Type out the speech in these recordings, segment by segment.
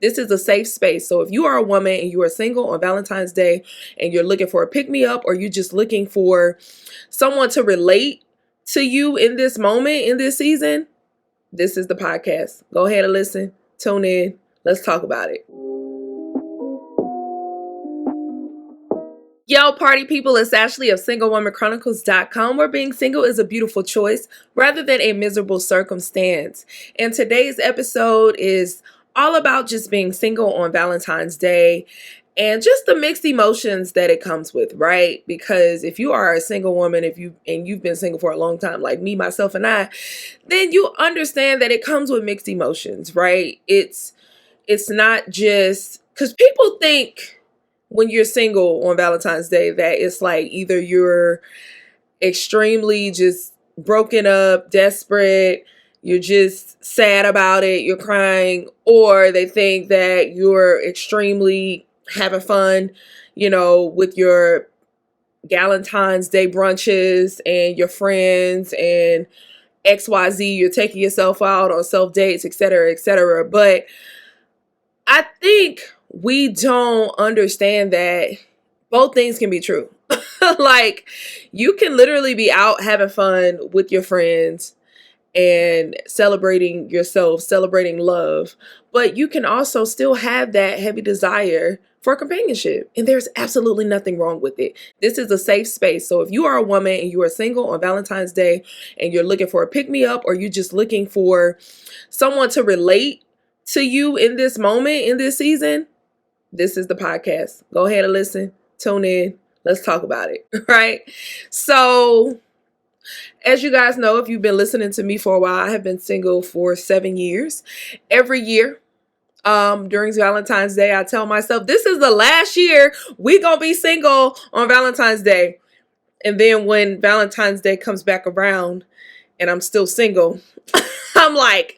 This is a safe space. So if you are a woman and you are single on Valentine's Day and you're looking for a pick-me-up, or you're just looking for someone to relate to you in this moment, in this season, this is the podcast. Go ahead and listen. Tune in. Let's talk about it. Yo, party people, it's Ashley of SingleWomanChronicles.com, where being single is a beautiful choice rather than a miserable circumstance. And today's episode is all about just being single on Valentine's Day and just the mixed emotions that it comes with, right? Because if you are a single woman, you've been single for a long time, like me, myself, and I, then you understand that it comes with mixed emotions, right? It's not just because people think when you're single on Valentine's Day that it's like either you're extremely just broken up, desperate, you're just sad about it, you're crying, or they think that you're extremely having fun, with your Valentine's Day brunches and your friends and XYZ, you're taking yourself out on self dates, etc., etc. But I think we don't understand that both things can be true. Like, you can literally be out having fun with your friends and celebrating yourself, celebrating love, but you can also still have that heavy desire for companionship. And there's absolutely nothing wrong with it. This is a safe space. So if you are a woman and you are single on Valentine's Day and you're looking for a pick-me-up, or you're just looking for someone to relate to you in this moment, in this season, this is the podcast. Go ahead and listen. Tune in. Let's talk about it. Right? So, as you guys know, if you've been listening to me for a while, I have been single for 7 years. Every year, during Valentine's Day, I tell myself, this is the last year we gonna be single on Valentine's Day. And then when Valentine's Day comes back around and I'm still single, I'm like,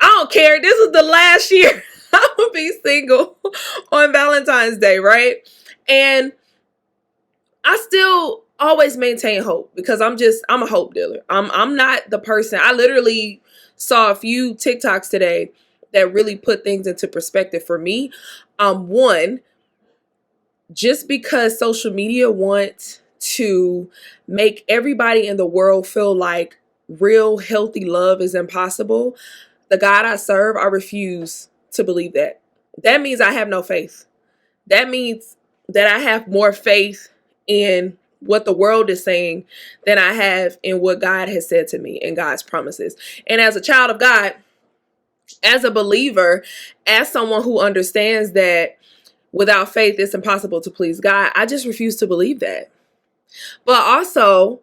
I don't care. This is the last year I'm gonna be single on Valentine's Day, right? And I still always maintain hope because I'm a hope dealer. I'm not the person. I literally saw a few TikToks today that really put things into perspective for me. One, just because social media wants to make everybody in the world feel like real healthy love is impossible, the God I serve, I refuse to believe that. That means I have no faith. That means that I have more faith in what the world is saying than I have in what God has said to me and God's promises. And as a child of God, as a believer, as someone who understands that without faith it's impossible to please God, I just refuse to believe that. But also,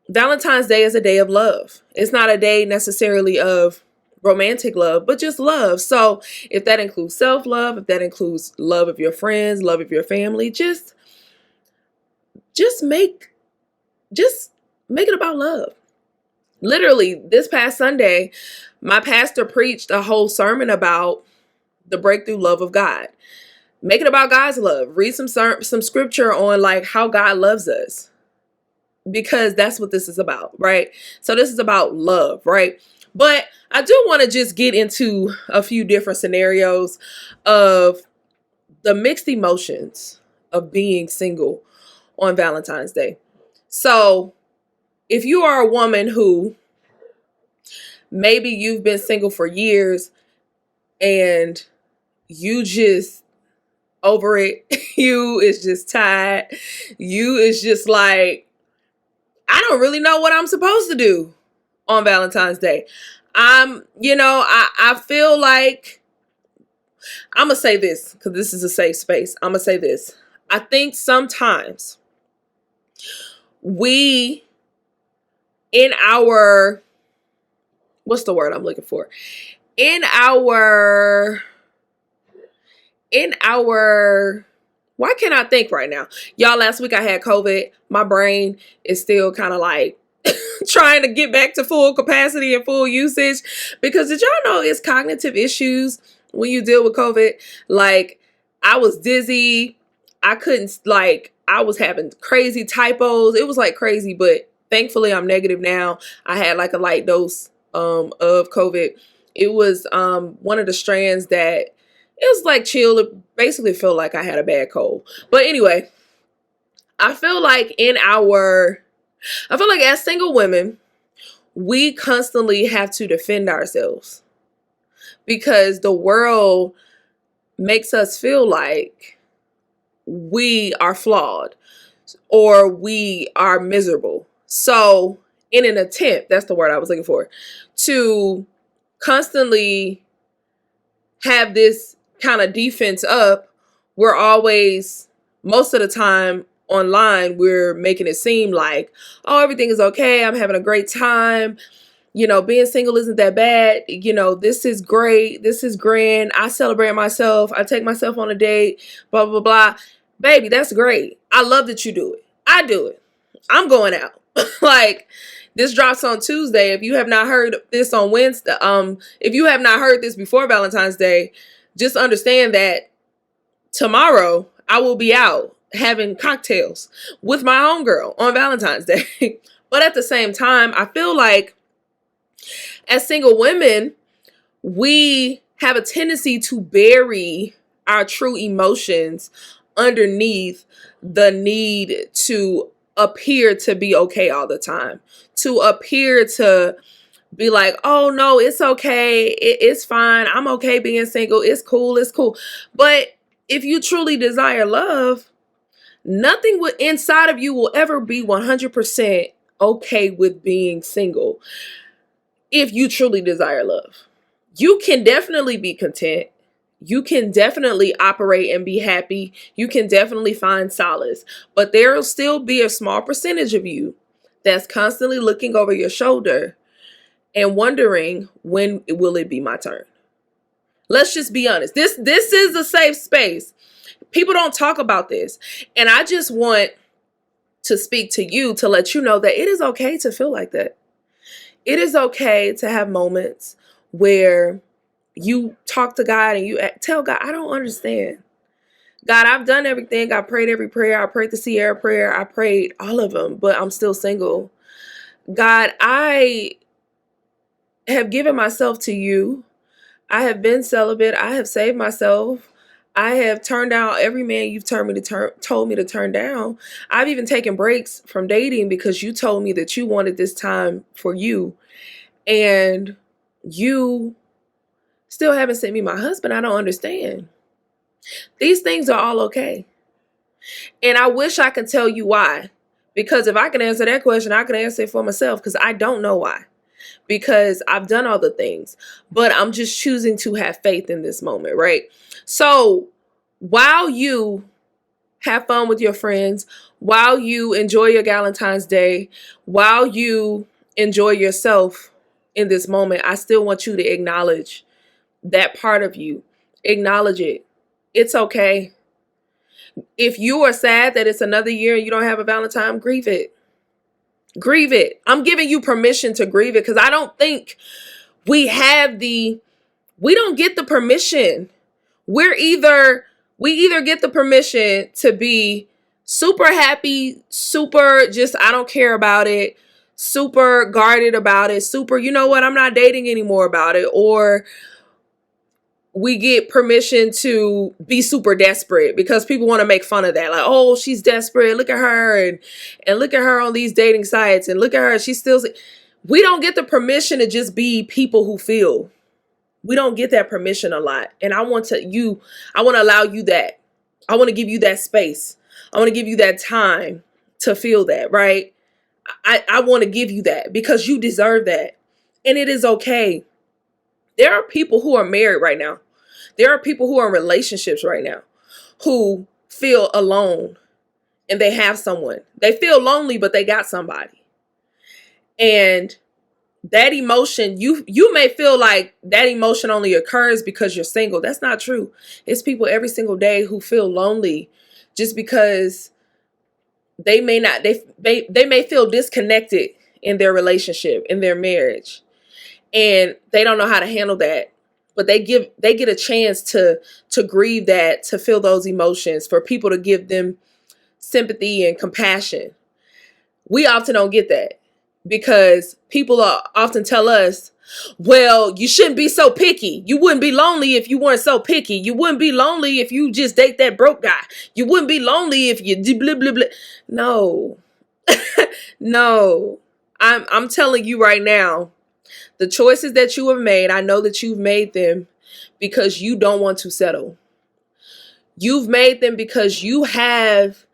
Valentine's Day is a day of love. It's not a day necessarily of romantic love, but just love. So if that includes self-love, if that includes love of your friends, love of your family, just make it about love. Literally, this past Sunday, my pastor preached a whole sermon about the breakthrough love of God. Make it about God's love. Read some scripture on like how God loves us, because that's what this is about, right? So this is about love, right? But I do want to just get into a few different scenarios of the mixed emotions of being single on Valentine's Day. So if you are a woman who maybe you've been single for years and you just over it, you is just tired, you is just like, I don't really know what I'm supposed to do on Valentine's Day. I feel like, I'm going to say this because this is a safe space. I'm going to say this. I think sometimes we, in our, what's the word I'm looking for? In our, why can't I think right now? Y'all, last week I had COVID. My brain is still kind of like trying to get back to full capacity and full usage, because did y'all know it's cognitive issues when you deal with COVID? Like, I was dizzy. I was having crazy typos. It was like crazy, but thankfully I'm negative now. I had like a light dose of COVID It was one of the strands that it was like chill. It basically felt like I had a bad cold. But anyway, I feel like as single women, we constantly have to defend ourselves because the world makes us feel like we are flawed or we are miserable. So in an attempt, that's the word I was looking for, to constantly have this kind of defense up, we're always, most of the time online, we're making it seem like, oh, everything is okay. I'm having a great time. You know, being single isn't that bad. You know, this is great. This is grand. I celebrate myself. I take myself on a date, blah, blah, blah. Baby, that's great. I love that you do it. I do it. I'm going out. Like, this drops on Tuesday. If you have not heard this on Wednesday, if you have not heard this before Valentine's Day, just understand that tomorrow I will be out having cocktails with my homegirl on Valentine's Day. But at the same time, I feel like as single women, we have a tendency to bury our true emotions underneath the need to appear to be okay all the time, to appear to be like, oh no, it's okay, it's fine, I'm okay being single, it's cool. But if you truly desire love, nothing inside of you will ever be 100% okay with being single. If you truly desire love, you can definitely be content. You can definitely operate and be happy. You can definitely find solace. But there will still be a small percentage of you that's constantly looking over your shoulder and wondering, when will it be my turn? Let's just be honest. This is a safe space. People don't talk about this. And I just want to speak to you to let you know that it is okay to feel like that. It is okay to have moments where you talk to God and you tell God, I don't understand. God, I've done everything. I prayed every prayer. I prayed the Sierra prayer. I prayed all of them, but I'm still single. God, I have given myself to you. I have been celibate. I have saved myself. I have turned down every man you've told me to turn down. I've even taken breaks from dating because you told me that you wanted this time for you. And you still haven't sent me my husband. I don't understand. These things are all okay. And I wish I could tell you why. Because if I can answer that question, I can answer it for myself, because I don't know why. Because I've done all the things. But I'm just choosing to have faith in this moment, right? So while you have fun with your friends, while you enjoy your Valentine's Day, while you enjoy yourself in this moment, I still want you to acknowledge that part of you. Acknowledge it. It's okay. If you are sad that it's another year and you don't have a Valentine, grieve it. Grieve it. I'm giving you permission to grieve it, because I don't think we don't get the permission. We either get the permission to be super happy, super just, I don't care about it, super guarded about it, super, you know what, I'm not dating anymore about it. Or we get permission to be super desperate because people want to make fun of that. Like, oh, she's desperate. Look at her. And look at her on these dating sites. And look at her. She's still. We don't get the permission to just be people who feel. We don't get that permission a lot. And I want to allow you that. I want to give you that space. I want to give you that time to feel that, right? I want to give you that because you deserve that. And it is okay. There are people who are married right now. There are people who are in relationships right now who feel alone and they have someone. They feel lonely, but they got somebody. And that emotion, you may feel like that emotion only occurs because you're single. That's not true. It's people every single day who feel lonely just because they may feel disconnected in their relationship, in their marriage. And they don't know how to handle that. But they get a chance to grieve that, to feel those emotions, for people to give them sympathy and compassion. We often don't get that. because people often tell us, well, you shouldn't be so picky. You wouldn't be lonely if you weren't so picky. You wouldn't be lonely if you just date that broke guy. You wouldn't be lonely if you did blah, blah, blah. No, no. I'm telling you right now, the choices that you have made, I know that you've made them because you don't want to settle. You've made them because you have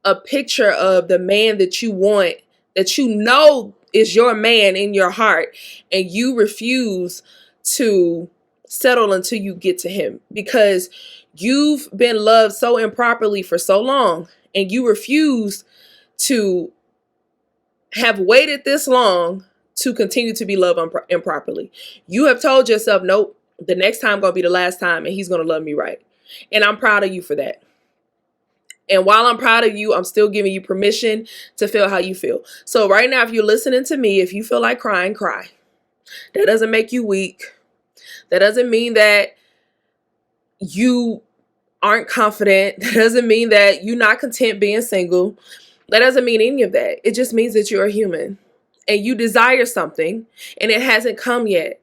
a picture of the man that you want, that you know is your man in your heart, and you refuse to settle until you get to him because you've been loved so improperly for so long, and you refuse to have waited this long to continue to be loved improperly. You have told yourself, nope, the next time gonna be the last time, and he's gonna love me right. And I'm proud of you for that. And while I'm proud of you, I'm still giving you permission to feel how you feel. So right now, if you're listening to me, if you feel like crying, cry. That doesn't make you weak. That doesn't mean that you aren't confident. That doesn't mean that you're not content being single. That doesn't mean any of that. It just means that you're a human and you desire something and it hasn't come yet.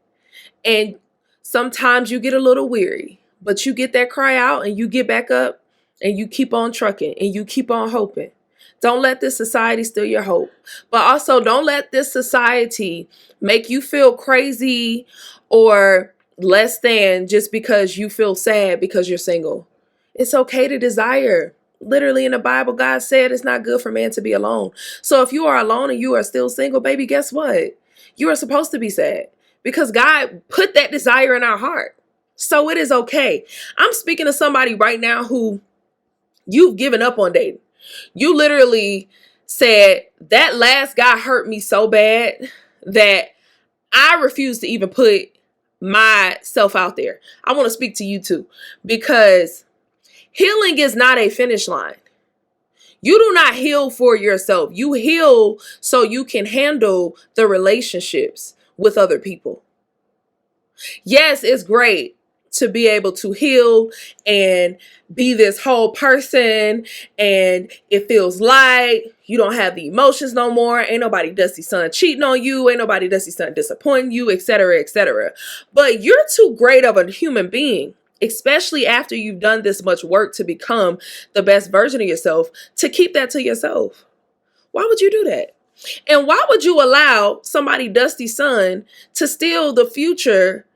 And sometimes you get a little weary, but you get that cry out and you get back up and you keep on trucking and you keep on hoping. Don't let this society steal your hope. But also don't let this society make you feel crazy or less than just because you feel sad because you're single. It's okay to desire. Literally in the Bible, God said it's not good for man to be alone. So if you are alone and you are still single, baby, guess what? You are supposed to be sad because God put that desire in our heart. So it is okay. I'm speaking to somebody right now who you've given up on dating. You literally said that last guy hurt me so bad that I refuse to even put myself out there. I want to speak to you too, because healing is not a finish line. You do not heal for yourself. You heal so you can handle the relationships with other people. Yes, it's great to be able to heal and be this whole person, and it feels light. You don't have the emotions no more. Ain't nobody dusty son cheating on you. Ain't nobody dusty son disappointing you, etc., etc. But you're too great of a human being, especially after you've done this much work to become the best version of yourself, to keep that to yourself. Why would you do that? And why would you allow somebody dusty son to steal the future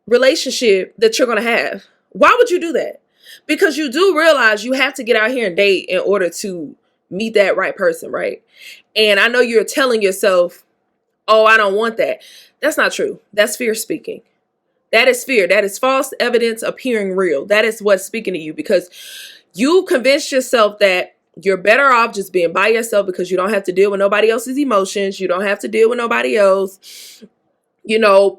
relationship that you're going to have? Why would you do that? Because you do realize you have to get out here and date in order to meet that right person, right? And I know you're telling yourself, oh, I don't want that. That's not true. That's fear speaking. That is fear. That is false evidence appearing real. That is what's speaking to you, because you convinced yourself that you're better off just being by yourself because you don't have to deal with nobody else's emotions. You don't have to deal with nobody else,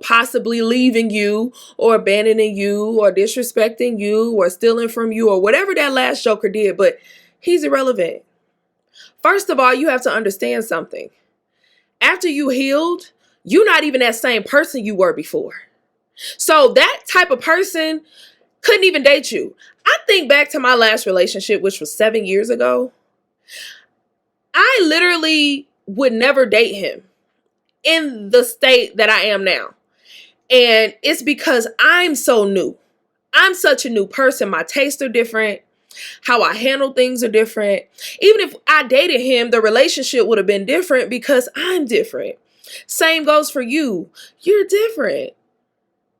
possibly leaving you or abandoning you or disrespecting you or stealing from you or whatever that last joker did. But he's irrelevant. First of all, you have to understand something. After you healed, you're not even that same person you were before. So that type of person couldn't even date you. I think back to my last relationship, which was 7 years ago. I literally would never date him in the state that I am now. And it's because I'm so new. I'm such a new person. My tastes are different. How I handle things are different. Even if I dated him, the relationship would have been different because I'm different. Same goes for you. You're different.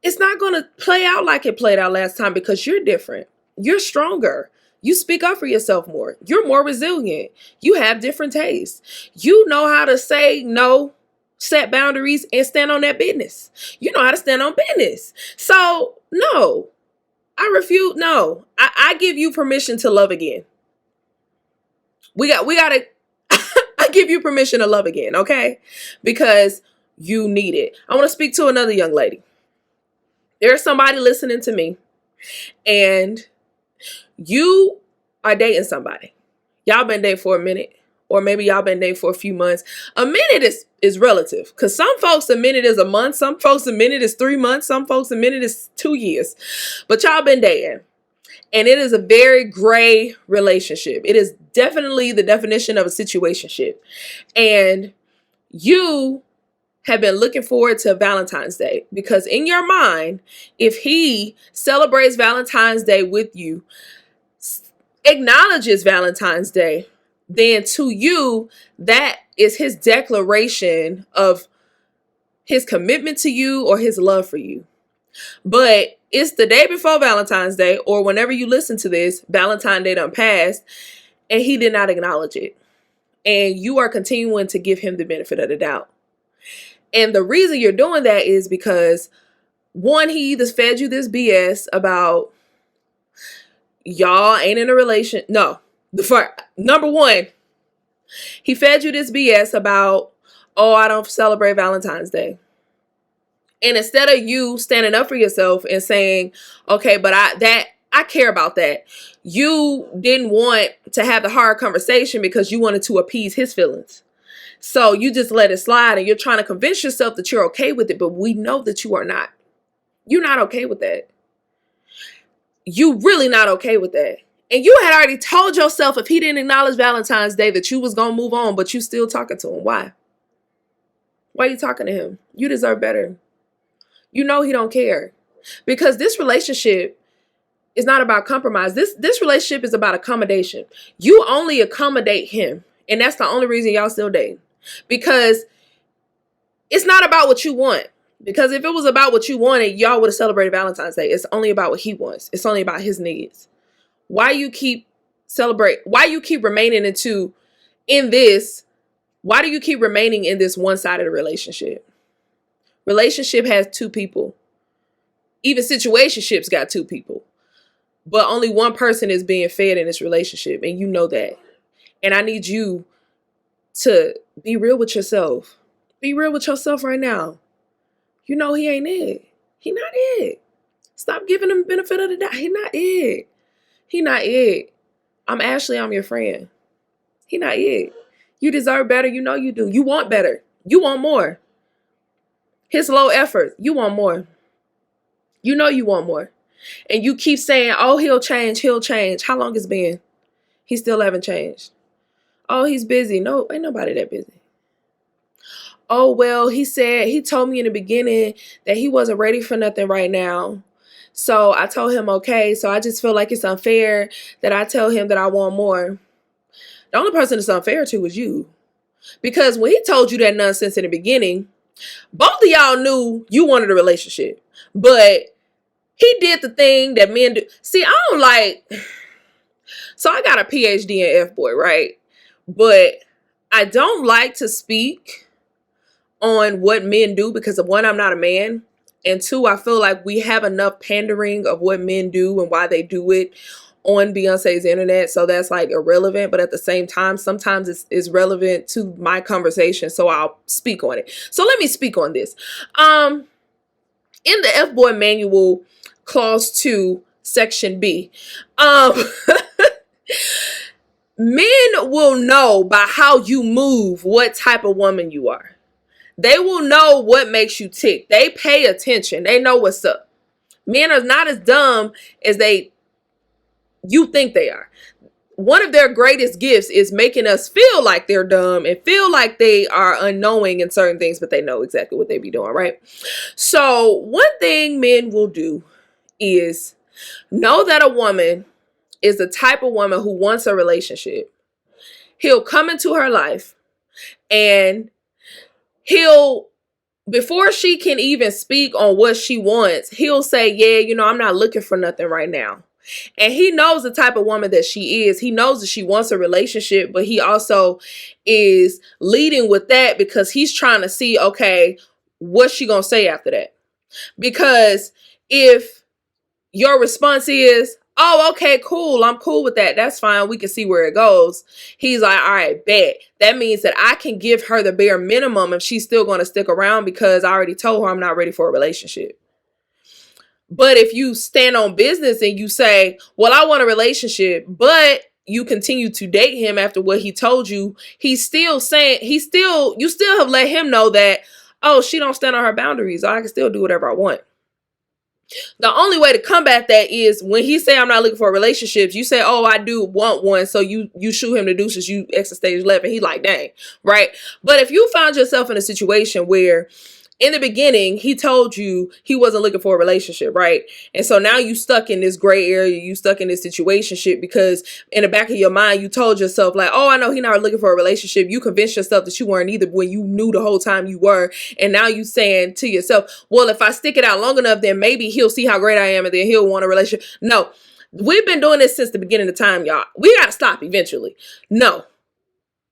It's not going to play out like it played out last time because you're different. You're stronger. You speak up for yourself more. You're more resilient. You have different tastes. You know how to say no, set boundaries, and stand on that business. You know how to stand on business. So, no, I refuse. No, I give you permission to love again. We got to, I give you permission to love again, okay? Because you need it. I want to speak to another young lady. There's somebody listening to me, and you are dating somebody. Y'all been dating for a minute, or maybe y'all been dating for a few months. A minute is relative, because some folks a minute is a month, some folks a minute is 3 months, some folks a minute is 2 years. But y'all been dating, and it is a very gray relationship. It is definitely the definition of a situationship. And You have been looking forward to Valentine's Day because in your mind, if he celebrates Valentine's Day with you, acknowledges Valentine's Day, then to you, that is his declaration of his commitment to you or his love for you. But it's the day before Valentine's Day, or whenever you listen to this, Valentine's Day done passed, and he did not acknowledge it. And you are continuing to give him the benefit of the doubt. And the reason you're doing that is because, one, he either fed you this BS about y'all ain't in a relation. No, number one, he fed you this BS about, oh, I don't celebrate Valentine's Day. And instead of you standing up for yourself and saying, okay, but I care about that, you didn't want to have the hard conversation because you wanted to appease his feelings. So you just let it slide and you're trying to convince yourself that you're okay with it, but we know that you are not. You're not okay with that. You really not okay with that. And you had already told yourself if he didn't acknowledge Valentine's Day that you was going to move on, but you still talking to him. Why? Why are you talking to him? You deserve better. You know he don't care. Because this relationship is not about compromise. This relationship is about accommodation. You only accommodate him. And that's the only reason y'all still dating. Because it's not about what you want. Because if it was about what you wanted, y'all would have celebrated Valentine's Day. It's only about what he wants. It's only about his needs. Why you keep remaining in this? Why do you keep remaining in this one-sided relationship? Relationship has two people. Even situationships got two people. But only one person is being fed in this relationship. And you know that. And I need you to be real with yourself. Be real with yourself right now. You know he ain't it. He not it. Stop giving him the benefit of the doubt. He not it. He not it. I'm Ashley. I'm your friend. He not it. You deserve better. You know you do. You want better. You want more. His low effort. You want more. You know you want more. And you keep saying, oh, he'll change. He'll change. How long it's been? He still haven't changed. Oh, he's busy. No, ain't nobody that busy. Oh, well, he told me in the beginning that he wasn't ready for nothing right now. So I told him, okay, so I just feel like it's unfair that I tell him that I want more. The only person it's unfair to is you. Because when he told you that nonsense in the beginning, both of y'all knew you wanted a relationship. But he did the thing that men do. See, I don't like... So I got a PhD in F-boy, right? But I don't like to speak on what men do because, of one, I'm not a man. And two, I feel like we have enough pandering of what men do and why they do it on Beyonce's internet. So that's like irrelevant. But at the same time, sometimes it's relevant to my conversation. So I'll speak on it. So let me speak on this. In the F-boy manual, clause 2, section B, men will know by how you move what type of woman you are. They will know what makes you tick. They pay attention. They know what's up. Men are not as dumb as you think they are. One of their greatest gifts is making us feel like they're dumb and feel like they are unknowing in certain things, but they know exactly what they be doing, right? So one thing men will do is know that a woman is the type of woman who wants a relationship. He'll come into her life and before she can even speak on what she wants, he'll say, yeah, I'm not looking for nothing right now. And he knows the type of woman that she is. He knows that she wants a relationship, but he also is leading with that because he's trying to see, okay, what's she going to say after that? Because if your response is, oh, okay, cool, I'm cool with that, that's fine, we can see where it goes. He's like, all right, bet. That means that I can give her the bare minimum if she's still going to stick around because I already told her I'm not ready for a relationship. But if you stand on business and you say, well, I want a relationship, but you continue to date him after what he told you, you still have let him know that, oh, she don't stand on her boundaries. I can still do whatever I want. The only way to combat that is when he say I'm not looking for relationships, you say, oh, I do want one. So you shoot him the deuces, you exit stage left, and he like, dang, right? But if you found yourself in a situation where in the beginning, he told you he wasn't looking for a relationship, right? And so now you stuck in this gray area, you stuck in this situationship because in the back of your mind, you told yourself like, oh, I know he's not looking for a relationship. You convinced yourself that you weren't either when you knew the whole time you were. And now you saying to yourself, well, if I stick it out long enough, then maybe he'll see how great I am and then he'll want a relationship. No, we've been doing this since the beginning of time, y'all. We got to stop eventually. No,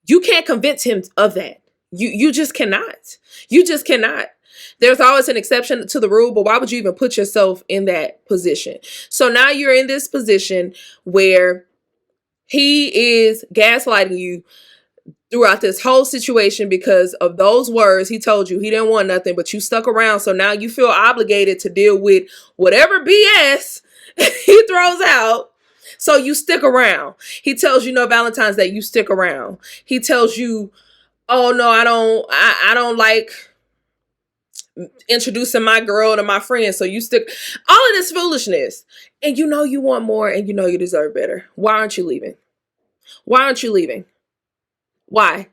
you can't convince him of that. You just cannot. You just cannot. There's always an exception to the rule, but why would you even put yourself in that position? So now you're in this position where he is gaslighting you throughout this whole situation because of those words he told you. He didn't want nothing, but you stuck around. So now you feel obligated to deal with whatever BS he throws out. So you stick around. He tells you no Valentines that you stick around. He tells you, oh no, I don't like introducing my girl to my friends. So you stick all of this foolishness. And you know you want more and you know you deserve better. Why aren't you leaving? Why aren't you leaving? Why?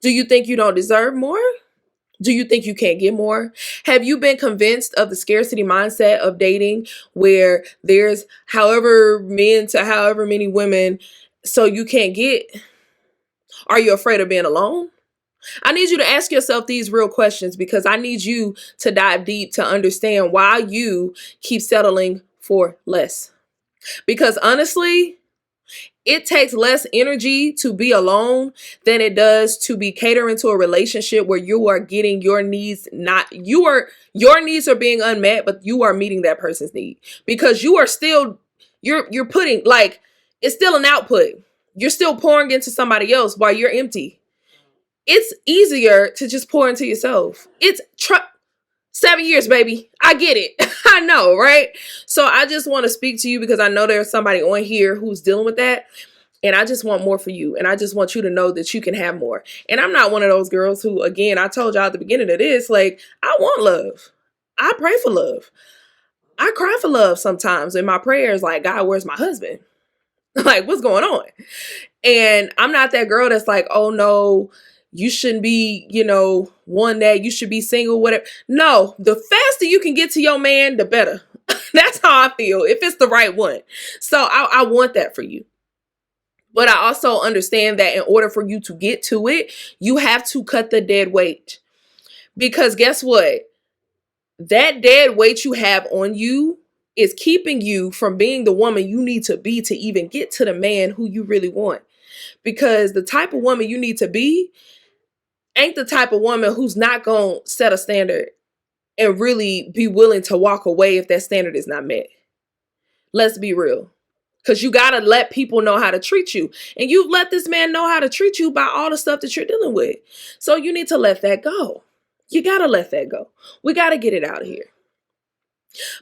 Do you think you don't deserve more? Do you think you can't get more? Have you been convinced of the scarcity mindset of dating where there's however men to however many women so you can't get? Are you afraid of being alone? I need you to ask yourself these real questions because I need you to dive deep to understand why you keep settling for less. Because honestly, it takes less energy to be alone than it does to be catering to a relationship where you are getting your needs your needs are being unmet, but you are meeting that person's need because you are still you're putting like it's still an output. You're still pouring into somebody else while you're empty. It's easier to just pour into yourself. It's 7 years, baby. I get it. I know, right? So I just want to speak to you because I know there's somebody on here who's dealing with that. And I just want more for you. And I just want you to know that you can have more. And I'm not one of those girls who, again, I told y'all at the beginning of this, like, I want love. I pray for love. I cry for love sometimes in my prayers, like, God, where's my husband? Like, what's going on? And I'm not that girl that's like, oh no, you shouldn't be, one that you should be single, whatever. No, the faster you can get to your man, the better. That's how I feel, if it's the right one. So I want that for you. But I also understand that in order for you to get to it, you have to cut the dead weight. Because guess what? That dead weight you have on you is keeping you from being the woman you need to be to even get to the man who you really want. Because the type of woman you need to be ain't the type of woman who's not going to set a standard and really be willing to walk away if that standard is not met. Let's be real. Because you got to let people know how to treat you. And you've let this man know how to treat you by all the stuff that you're dealing with. So you need to let that go. You got to let that go. We got to get it out of here.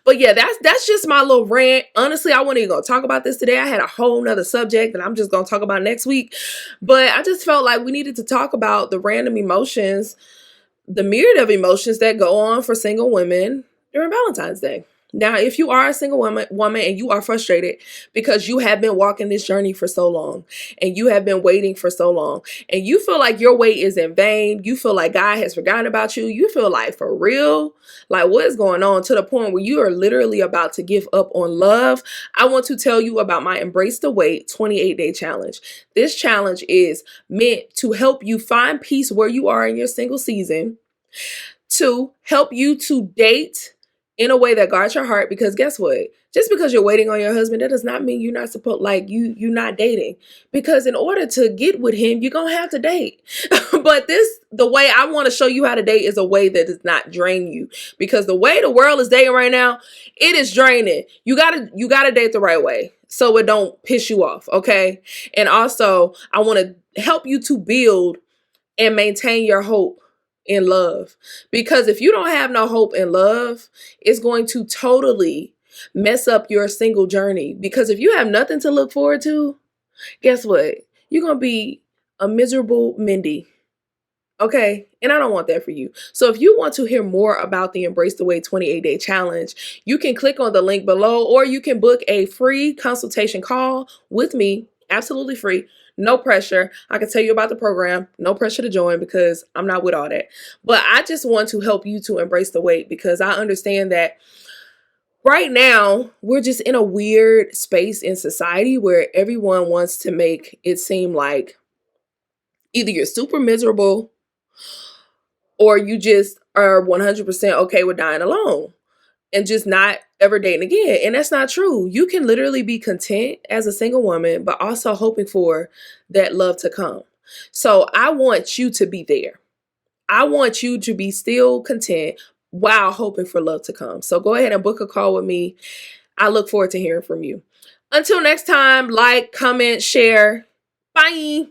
But yeah, that's just my little rant. Honestly, I wasn't even going to talk about this today. I had a whole nother subject that I'm just going to talk about next week. But I just felt like we needed to talk about the random emotions, the myriad of emotions that go on for single women during Valentine's Day. Now, if you are a single woman and you are frustrated because you have been walking this journey for so long and you have been waiting for so long and you feel like your wait is in vain, you feel like God has forgotten about you, you feel like for real, like what is going on to the point where you are literally about to give up on love, I want to tell you about my Embrace the Wait 28-day challenge. This challenge is meant to help you find peace where you are in your single season, to help you to date in a way that guards your heart, because guess what? Just because you're waiting on your husband, that does not mean you're not supposed, like you're not dating. Because in order to get with him, you're going to have to date. But the way I want to show you how to date is a way that does not drain you. Because the way the world is dating right now, it is draining. You gotta date the right way so it don't piss you off, okay? And also, I want to help you to build and maintain your hope in love. Because if you don't have no hope in love, it's going to totally mess up your single journey. Because if you have nothing to look forward to, guess what? You're going to be a miserable Mindy. Okay, and I don't want that for you. So if you want to hear more about the Embrace the Way 28-day challenge, you can click on the link below, or you can book a free consultation call with me, absolutely free, no pressure. I can tell you about the program, no pressure to join because I'm not with all that. But I just want to help you to embrace the weight because I understand that right now we're just in a weird space in society where everyone wants to make it seem like either you're super miserable or you just are 100% okay with dying alone and just not ever dating again. And that's not true. You can literally be content as a single woman, but also hoping for that love to come. So I want you to be there. I want you to be still content while hoping for love to come. So go ahead and book a call with me. I look forward to hearing from you. Until next time, like, comment, share. Bye.